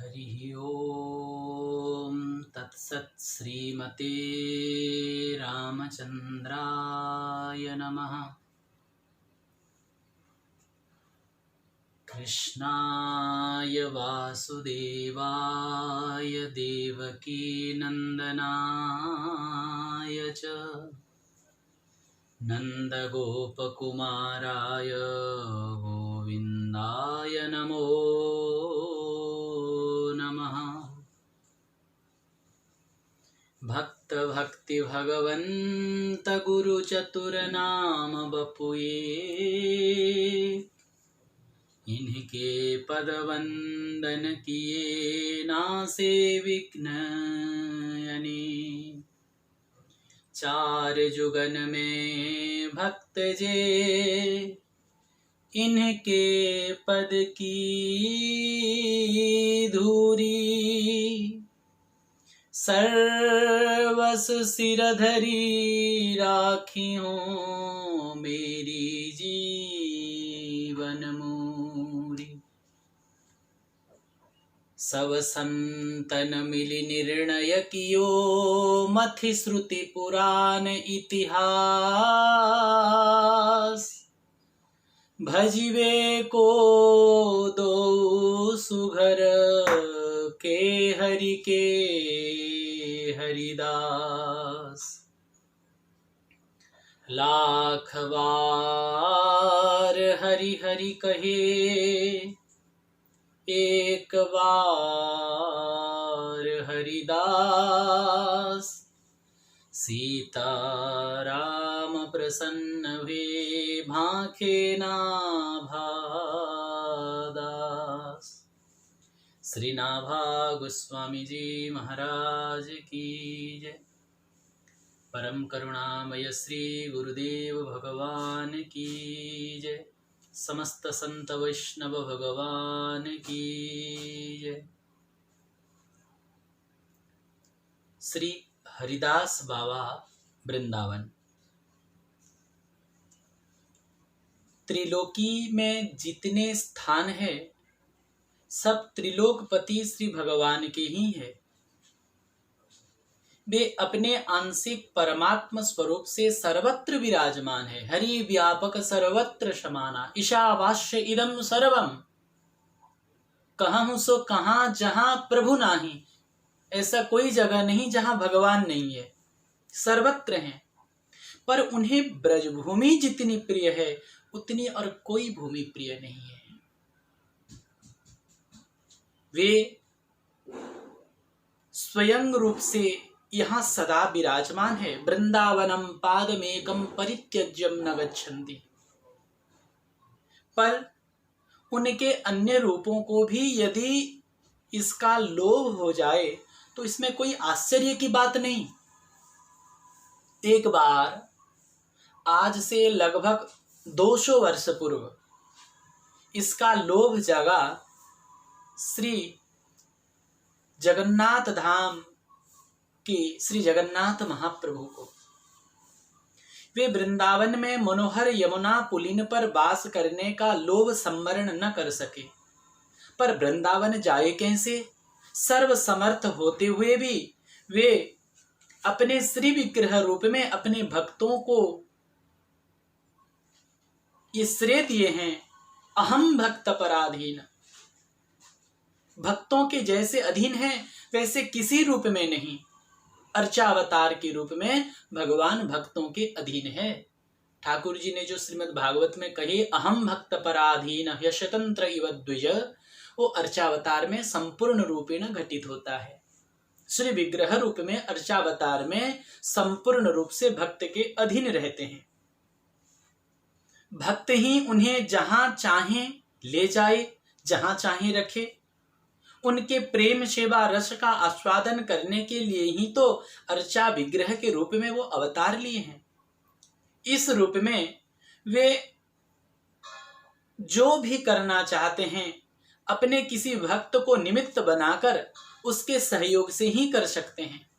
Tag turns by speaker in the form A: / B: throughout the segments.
A: हरिः ओम तत्सत् श्रीमते रामचंद्राय नमः। कृष्णाय वासुदेवाय देवकीनन्दनाय च नन्दगोपकुमाराय गोविन्दाय नमो नमः। भक्त भक्ति भगवंत गुरु चतुर नाम बपुए, इनके पद वंदन किए नासे विघ्न अने। चार जुगन में भक्त जे इनके पद की धूरी, सर्वस सिरधरी राखियों मेरी जीवन मूरी। सब संतन मिली निर्णय कियो, मथि श्रुति पुराण इतिहास। भजिवे को दो सुघर के हरि के हरिदास। लाख बार हरि हरि कहे, एक बार हरिदास। सीता राम प्रसन्न वे, भाखे ना भादास। श्री नाभा गोस्वामी जी महाराज की जय। परम करुणामय श्री गुरुदेव भगवान की जय। समस्त संत वैष्णव भगवान की जय। श्री हरिदास बाबा वृंदावन। त्रिलोकी में जितने स्थान है सब त्रिलोकपति श्री भगवान के ही है। वे अपने आंशिक परमात्म स्वरूप से सर्वत्र विराजमान है। हरि व्यापक सर्वत्र समाना, ईशावास्य इदं सर्वम। कहूं सो कहां जहां प्रभु नाही। ऐसा कोई जगह नहीं जहां भगवान नहीं है, सर्वत्र हैं। पर उन्हें ब्रजभूमि जितनी प्रिय है उतनी और कोई भूमि प्रिय नहीं है। वे स्वयं रूप से यहाँ सदा विराजमान है। वृंदावनम पादमेकम परित्यज्यम न गच्छन्ति। पर उनके अन्य रूपों को भी यदि इसका लोभ हो जाए तो इसमें कोई आश्चर्य की बात नहीं। एक बार आज से लगभग 200 वर्ष पूर्व इसका लोभ जगा श्री जगन्नाथ धाम के श्री जगन्नाथ महाप्रभु को। वे वृंदावन में मनोहर यमुना पुलिन पर वास करने का लोभ संवरण न कर सके। पर वृंदावन जाए कैसे? सर्व समर्थ होते हुए भी वे अपने श्री विग्रह रूप में अपने भक्तों को ये श्रेय दिए हैं, अहम भक्त पराधीन। भक्तों के जैसे अधीन है वैसे किसी रूप में नहीं। अर्चावतार के रूप में भगवान भक्तों के अधीन है। ठाकुर जी ने जो श्रीमद् भागवत में कहे अहम भक्त पराधीन यशतंत्र इव द्विज, वो अर्चावतार में संपूर्ण रूपेण घटित होता है। श्री विग्रह रूप में अर्चावतार में संपूर्ण रूप से भक्त के अधीन रहते हैं। भक्त ही उन्हें जहां चाहे ले जाए, जहां चाहे रखे। उनके प्रेम सेवा रस का आस्वादन करने के लिए ही तो अर्चा विग्रह के रूप में वो अवतार लिए हैं। इस रूप में वे जो भी करना चाहते हैं अपने किसी भक्त को निमित्त बनाकर उसके सहयोग से ही कर सकते हैं।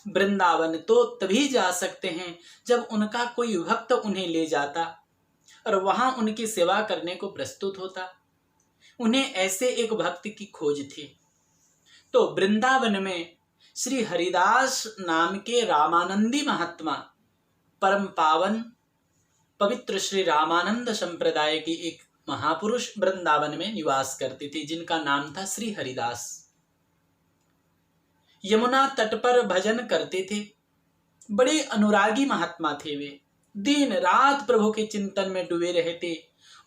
A: वृंदावन तो तभी जा सकते हैं जब उनका कोई भक्त उन्हें ले जाता और वहां उनकी सेवा करने को प्रस्तुत होता। उन्हें ऐसे एक भक्त की खोज थी। तो वृंदावन में श्री हरिदास नाम के रामानंदी महात्मा परम पावन पवित्र श्री रामानंद संप्रदाय की एक महापुरुष वृंदावन में निवास करते थे, जिनका नाम था श्री हरिदास। यमुना तट पर भजन करते थे। बड़े अनुरागी महात्मा थे वे। दिन रात प्रभु के चिंतन में डूबे रहते।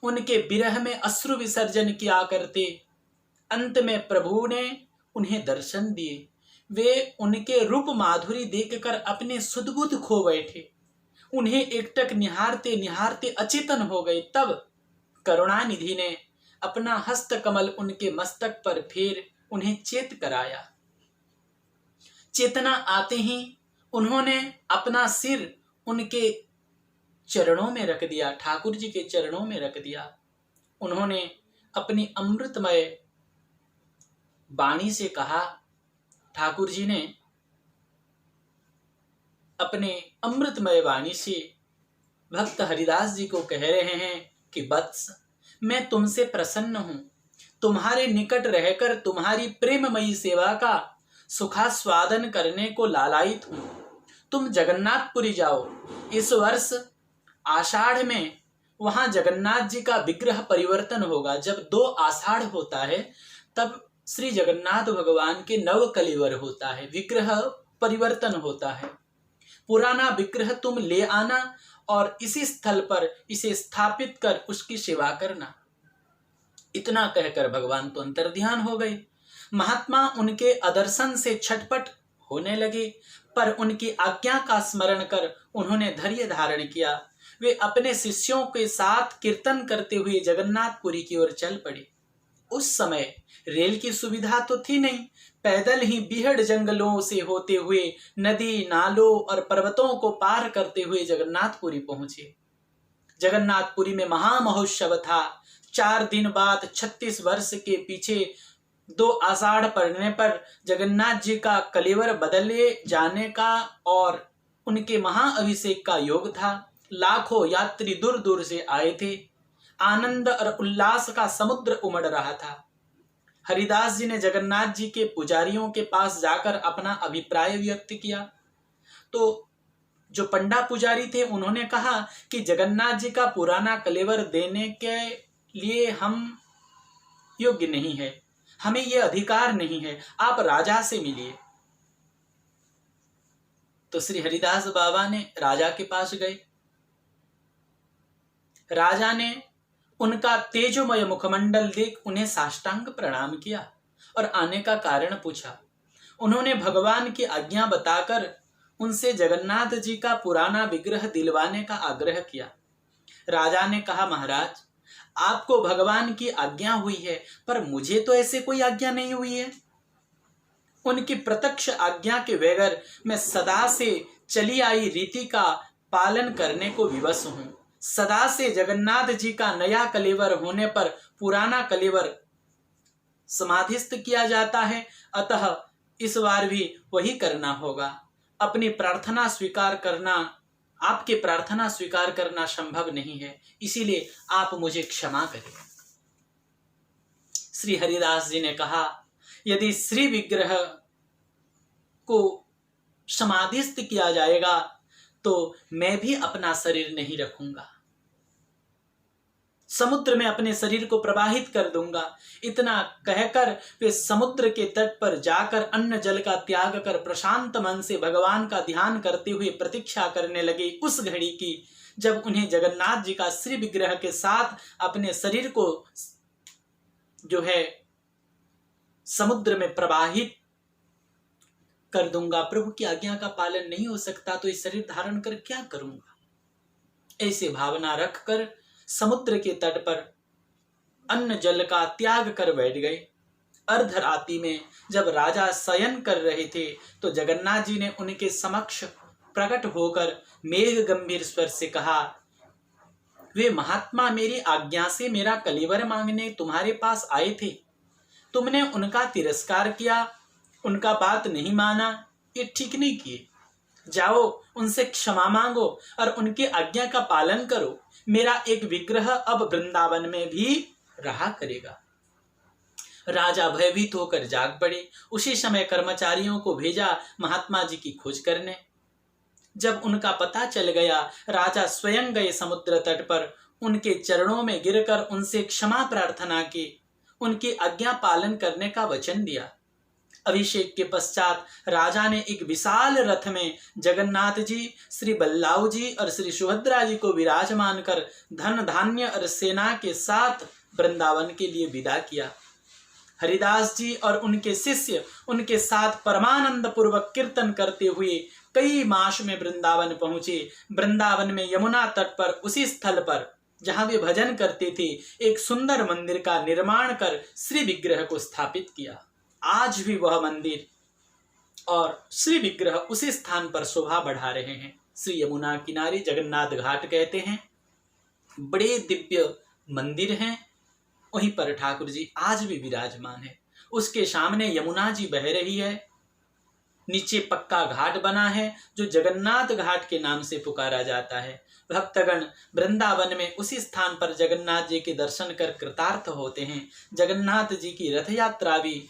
A: उनके विरह में अश्रु विसर्जन किया करते। अंत में प्रभु ने उन्हें दर्शन दिए। वे उनके रूप माधुरी देखकर अपने सुध-बुध खो बैठे। उन्हें एकटक निहारते निहारते अचेतन हो गए। तब करुणानिधि ने अपना हस्त कमल उनके मस्तक पर फेर उन्हें चेत कराया। चेतना आते ही उन्होंने अपना सिर उनके चरणों में रख दिया, ठाकुर जी के चरणों में रख दिया। उन्होंने अपनी अमृतमय वाणी से कहा, ठाकुर जी ने अपने अमृतमय वाणी से भक्त हरिदास जी को कह रहे हैं कि वत्स, मैं तुमसे प्रसन्न हूं। तुम्हारे निकट रहकर तुम्हारी प्रेममयी सेवा का सुखास्वादन करने को लालायित हूं। तुम जगन्नाथपुरी जाओ। इस वर्ष आषाढ़ में वहां जगन्नाथ जी का विग्रह परिवर्तन होगा। जब 2 आषाढ़ होता है तब श्री जगन्नाथ भगवान के नव कलेवर होता है, विग्रह परिवर्तन होता है। पुराना विग्रह तुम ले आना और इसी स्थल पर इसे स्थापित कर उसकी सेवा करना। इतना कहकर भगवान तो अंतर्ध्यान हो गए। महात्मा उनके अदर्शन से छटपट होने लगे, पर उनकी आज्ञा का स्मरण कर उन्होंने धैर्य धारण किया। वे अपने शिष्यों के साथ कीर्तन करते हुए जगन्नाथपुरी की ओर चल पड़े। उस समय रेल की सुविधा तो थी नहीं। पैदल ही बीहड़ जंगलों से होते हुए नदी, नालों और पर्वतों को पार करते हुए जगन्नाथपुरी पहुंचे। जगन्नाथपुरी में महामहोत्सव था। 4 दिन बाद 36 वर्ष के पीछे 2 आषाढ़ पड़ने पर जगन्नाथ जी का कलेवर बदले जाने का और उनके महाअभिषेक का योग था। लाखों यात्री दूर दूर से आए थे। आनंद और उल्लास का समुद्र उमड़ रहा था। हरिदास जी ने जगन्नाथ जी के पुजारियों के पास जाकर अपना अभिप्राय व्यक्त किया। तो जो पंडा पुजारी थे उन्होंने कहा कि जगन्नाथ जी का पुराना कलेवर देने के लिए हम योग्य नहीं है, हमें ये अधिकार नहीं है, आप राजा से मिलिए। तो श्री हरिदास बाबा ने राजा के पास गए। राजा ने उनका तेजोमय मुखमंडल देख उन्हें साष्टांग प्रणाम किया और आने का कारण पूछा। उन्होंने भगवान की आज्ञा बताकर उनसे जगन्नाथ जी का पुराना विग्रह दिलवाने का आग्रह किया। राजा ने कहा, महाराज, आपको भगवान की आज्ञा हुई है, पर मुझे तो ऐसे कोई आज्ञा नहीं हुई है। उनकी प्रत्यक्ष आज्ञा के बगैर मैं सदा से चली आई रीति का पालन करने को विवश हूं। सदा से जगन्नाथ जी का नया कलेवर होने पर पुराना कलेवर समाधिस्थ किया जाता है, अतः इस बार भी वही करना होगा। अपनी प्रार्थना स्वीकार करना, आपकी प्रार्थना स्वीकार करना संभव नहीं है, इसीलिए आप मुझे क्षमा करें। श्री हरिदास जी ने कहा, यदि श्री विग्रह को समाधिस्थ किया जाएगा तो मैं भी अपना शरीर नहीं रखूंगा, समुद्र में अपने शरीर को प्रवाहित कर दूंगा। इतना कहकर वे समुद्र के तट पर जाकर अन्न जल का त्याग कर प्रशांत मन से भगवान का ध्यान करते हुए प्रतीक्षा करने लगे उस घड़ी की जब उन्हें जगन्नाथ जी का श्री विग्रह के साथ अपने शरीर को जो है समुद्र में प्रवाहित कर दूंगा। प्रभु की आज्ञा का पालन नहीं हो सकता तो इस शरीर धारण कर क्या करूंगा। ऐसे भावना रखकर समुद्र के तट पर अन्न जल का त्याग कर बैठ गए। अर्धरात्रि में जब राजा शयन कर रहे थे तो जगन्नाथ जी ने उनके समक्ष प्रकट होकर मेघ गंभीर स्वर से कहा, वे महात्मा मेरी आज्ञा से मेरा कलेवर मांगने तुम्हारे पास आए थे, तुमने उनका तिरस्कार किया, उनका बात नहीं माना, ये ठीक नहीं किए। जाओ उनसे क्षमा मांगो और उनकी आज्ञा का पालन करो। मेरा एक विग्रह अब वृंदावन में भी रहा करेगा। राजा भयभीत होकर जाग पड़े। उसी समय कर्मचारियों को भेजा महात्मा जी की खोज करने। जब उनका पता चल गया, राजा स्वयं गए समुद्र तट पर, उनके चरणों में गिरकर उनसे क्षमा प्रार्थना की, उनकी आज्ञा पालन करने का वचन दिया। अभिषेक के पश्चात राजा ने एक विशाल रथ में जगन्नाथ जी, श्री बल्लाव जी और श्री सुभद्रा जी को विराजमान कर धन धान्य और सेना के साथ वृंदावन के लिए विदा किया। हरिदास जी और उनके शिष्य उनके साथ परमानंद पूर्वक कीर्तन करते हुए कई मास में वृंदावन पहुंचे। वृंदावन में यमुना तट पर, उसी स्थल पर जहां वे भजन करते थे, एक सुंदर मंदिर का निर्माण कर श्री विग्रह को स्थापित किया। आज भी वह मंदिर और श्री विग्रह उसी स्थान पर शोभा बढ़ा रहे हैं। श्री यमुना किनारे जगन्नाथ घाट कहते हैं। बड़े दिव्य मंदिर हैं, वहीं पर ठाकुर जी आज भी विराजमान है। उसके सामने यमुना जी बह रही है। नीचे पक्का घाट बना है जो जगन्नाथ घाट के नाम से पुकारा जाता है। भक्तगण वृंदावन में उसी स्थान पर जगन्नाथ जी के दर्शन कर कृतार्थ होते हैं। जगन्नाथ जी की रथ यात्रा भी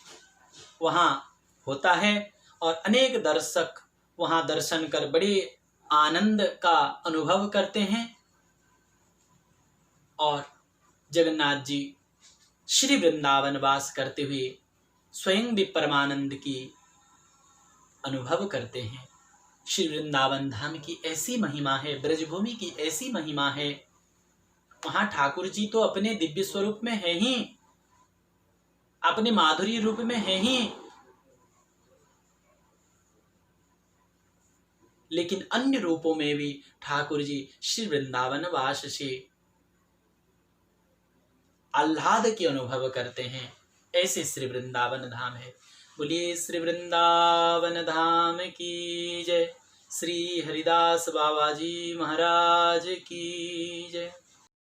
A: वहाँ होता है और अनेक दर्शक वहाँ दर्शन कर बड़े आनंद का अनुभव करते हैं। और जगन्नाथ जी श्री वृंदावन वास करते हुए स्वयं भी परमानंद की अनुभव करते हैं। श्री वृंदावन धाम की ऐसी महिमा है, ब्रजभूमि की ऐसी महिमा है। वहां ठाकुर जी तो अपने दिव्य स्वरूप में है ही, अपने माधुरी रूप में है ही, लेकिन अन्य रूपों में भी ठाकुर जी श्री वृंदावन वास से आह्लाद के अनुभव करते हैं। ऐसे श्री वृंदावन धाम है। बोलिए श्री वृंदावन धाम की जय। श्री हरिदास बाबा जी महाराज की जय।